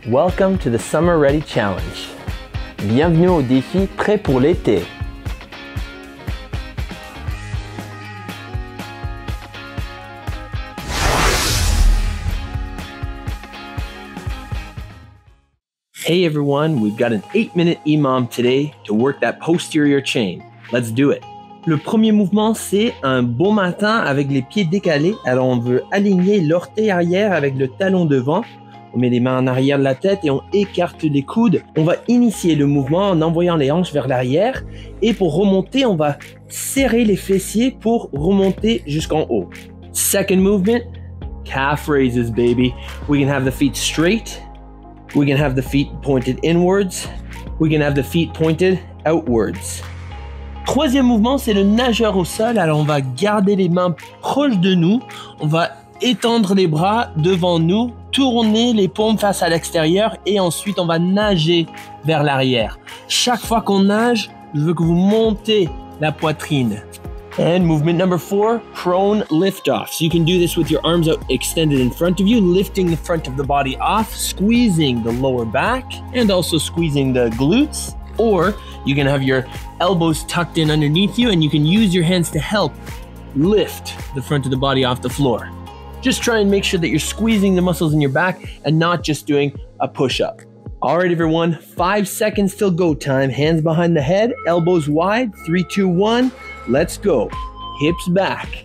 Welcome to the Summer Ready Challenge. Bienvenue au défi prêt pour l'été. Hey everyone, we've got an 8-minute EMOM today to work that posterior chain. Let's do it. Le premier mouvement, c'est un bon matin avec les pieds décalés. Alors on veut aligner l'orteil arrière avec le talon devant. On met les mains en arrière de la tête et on écarte les coudes. On va initier le mouvement en envoyant les hanches vers l'arrière. Et pour remonter, on va serrer les fessiers pour remonter jusqu'en haut. Second movement, calf raises, baby. We can have the feet straight. We can have the feet pointed inwards. We can have the feet pointed outwards. Troisième mouvement, c'est le nageur au sol. Alors, on va garder les mains proches de nous. On va étendre les bras devant nous, tourner les paumes face à l'extérieur et ensuite, on va nager vers l'arrière. Chaque fois qu'on nage, je veux que vous montez la poitrine. And movement number 4, prone lift off. So you can do this with your arms out extended in front of you, lifting the front of the body off, squeezing the lower back, and also squeezing the glutes. Or you can have your elbows tucked in underneath you, and you can use your hands to help lift the front of the body off the floor. Just try and make sure that you're squeezing the muscles in your back and not just doing a push-up. All right, everyone, 5 seconds till go time. Hands behind the head, elbows wide. 3, 2, 1. Let's go. Hips back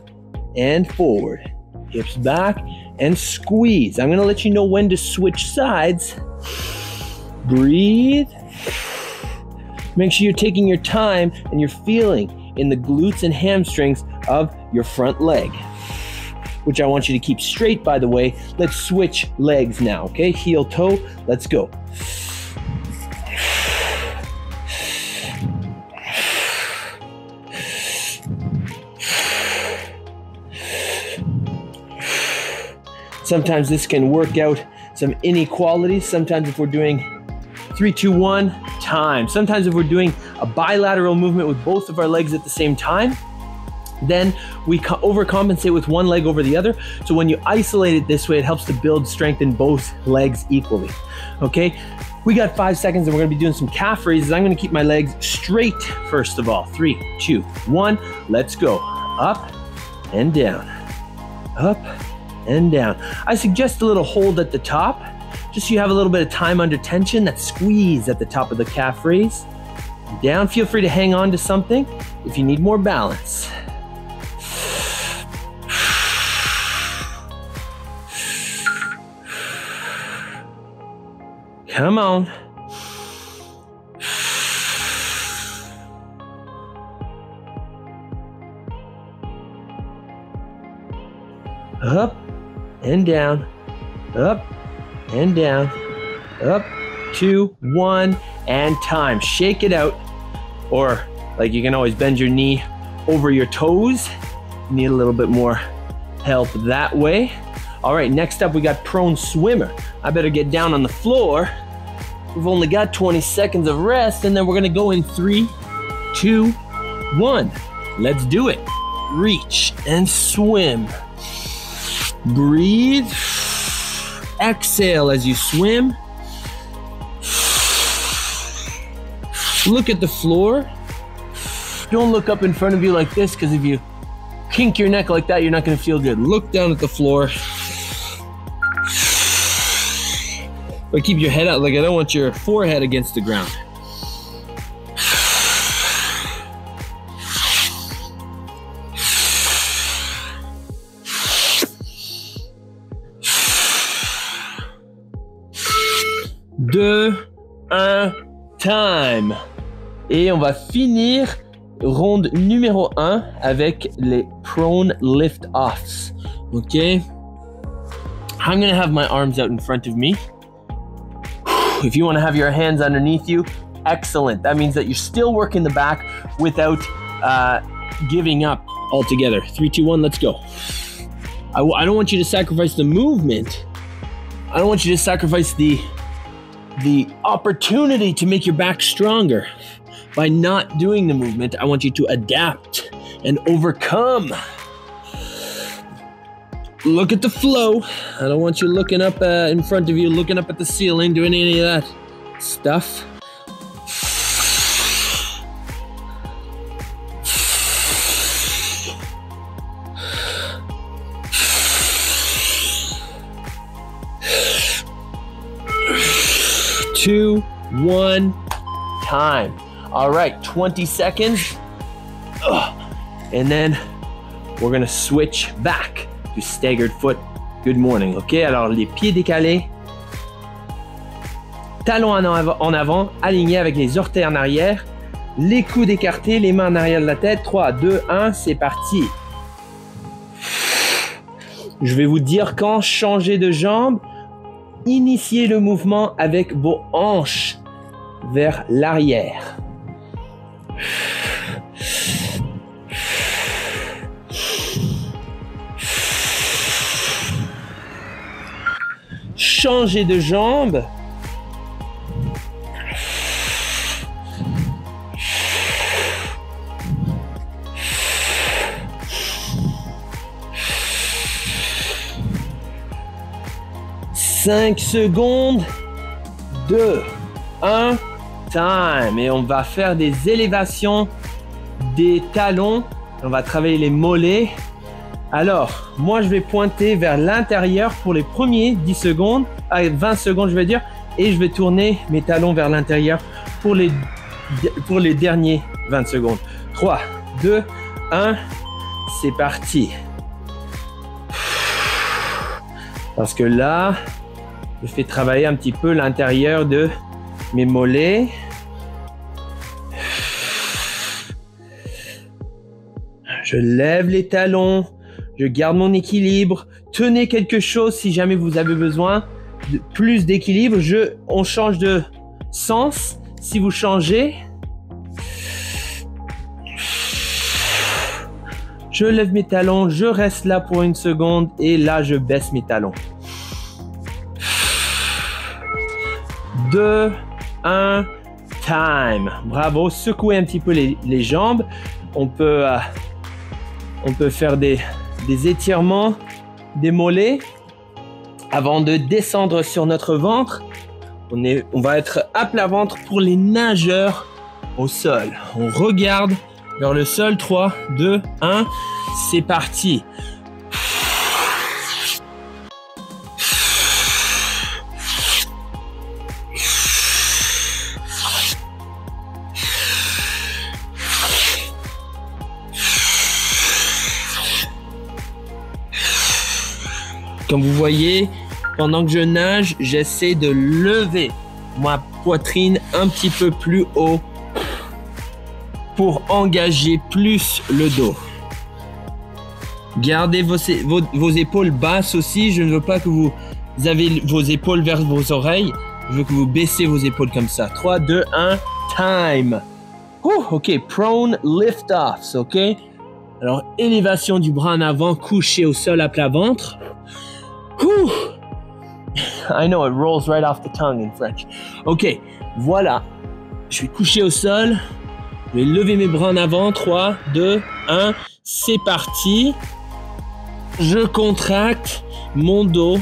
and forward. Hips back and squeeze. I'm gonna let you know when to switch sides. Breathe. Make sure you're taking your time and you're feeling in the glutes and hamstrings of your front leg, which I want you to keep straight, by the way. Let's switch legs now, okay? Heel toe, let's go. Sometimes this can work out some inequalities. Sometimes if we're doing 3, 2, 1, time. Sometimes if we're doing a bilateral movement with both of our legs at the same time, then we overcompensate with one leg over the other. So when you isolate it this way, it helps to build strength in both legs equally. Okay, we got 5 seconds and we're gonna be doing some calf raises. I'm gonna keep my legs straight first of all. 3, 2, 1, let's go. Up and down, up and down. I suggest a little hold at the top, just so you have a little bit of time under tension, that squeeze at the top of the calf raise. Down, feel free to hang on to something if you need more balance. Come on. Up and down, up and down, up, 2, 1, and time. Shake it out, or like you can always bend your knee over your toes. You need a little bit more help that way. All right, next up we got prone swimmer. I better get down on the floor. We've only got 20 seconds of rest, and then we're gonna go in 3, 2, 1. Let's do it. Reach and swim. Breathe. Exhale as you swim. Look at the floor. Don't look up in front of you like this, because if you kink your neck like that, you're not gonna feel good. Look down at the floor. But keep your head out, like I don't want your forehead against the ground. Deux, un, time. Et on va finir ronde numéro 1 avec les prone lift offs. Okay? I'm gonna have my arms out in front of me. If you want to have your hands underneath you, excellent. That means that you're still working the back without giving up altogether. 3, 2, 1, let's go. I don't want you to sacrifice the movement. I don't want you to sacrifice the opportunity to make your back stronger by not doing the movement. I want you to adapt and overcome. look at the flow. I don't want you looking up in front of you, looking up at the ceiling, doing any of that stuff. Two, one, time. All right, 20 seconds. And then we're gonna switch back to staggered foot. Good morning. OK, alors les pieds décalés, talons en avant, alignés avec les orteils en arrière, les coudes écartés, les mains en arrière de la tête. 3, 2, 1, c'est parti. Je vais vous dire quand changer de jambe. Initiez le mouvement avec vos hanches vers l'arrière. Changez de jambe. Cinq secondes. 2, 1, time. Et on va faire des élévations des talons. On va travailler les mollets. Alors, moi, je vais pointer vers l'intérieur pour les premiers 10 secondes, 20 secondes, je vais dire, et je vais tourner mes talons vers l'intérieur pour les derniers 20 secondes. 3, 2, 1, c'est parti. Parce que là, je fais travailler un petit peu l'intérieur de mes mollets. Je lève les talons. Je garde mon équilibre. Tenez quelque chose si jamais vous avez besoin de plus d'équilibre. On change de sens. Si vous changez, je lève mes talons. Je reste là pour une seconde et là, je baisse mes talons. 2, 1, time. Bravo. Secouez un petit peu les jambes. On peut faire des étirements des mollets avant de descendre sur notre ventre. On va être à plat ventre pour les nageurs au sol. On regarde vers le sol. 3, 2, 1, c'est parti. Comme vous voyez, pendant que je nage, j'essaie de lever ma poitrine un petit peu plus haut pour engager plus le dos. Gardez vos épaules basses aussi. Je ne veux pas que vous avez vos épaules vers vos oreilles. Je veux que vous baissez vos épaules comme ça. 3, 2, 1, time. OK, prone lift-offs, OK? Alors, élévation du bras en avant, couché au sol à plat ventre. I know, it rolls right off the tongue in French. OK, voilà. Je suis couché au sol. Je vais lever mes bras en avant. 3, 2, 1, c'est parti. Je contracte mon dos.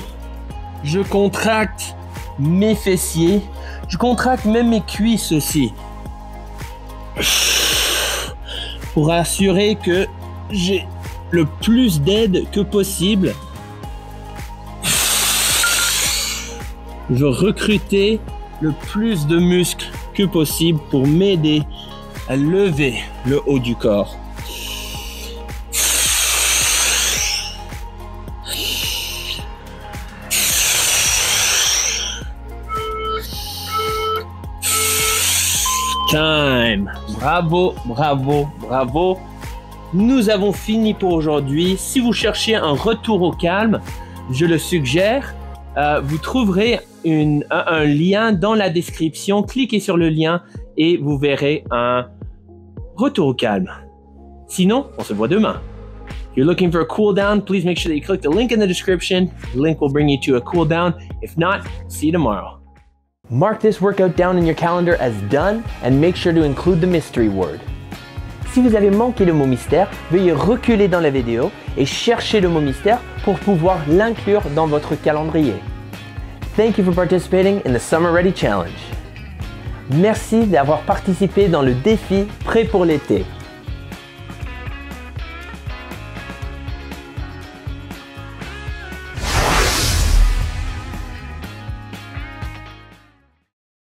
Je contracte mes fessiers. Je contracte même mes cuisses aussi. Pour assurer que j'ai le plus d'aide que possible. Je veux recruter le plus de muscles que possible pour m'aider à lever le haut du corps. Time. Bravo, bravo, bravo. Nous avons fini pour aujourd'hui. Si vous cherchez un retour au calme, je le suggère. Vous trouverez un lien dans la description. Cliquez sur le lien et vous verrez un retour au calme. Sinon, on se voit demain. If you're looking for a cool down, please make sure that you click the link in the description. The link will bring you to a cool down. If not, see you tomorrow. Mark this workout down in your calendar as done and make sure to include the mystery word. Si vous avez manqué le mot mystère, veuillez reculer dans la vidéo et chercher le mot mystère pour pouvoir l'inclure dans votre calendrier. Thank you for participating in the Summer Ready Challenge. Merci d'avoir participé dans le défi Prêt pour l'été.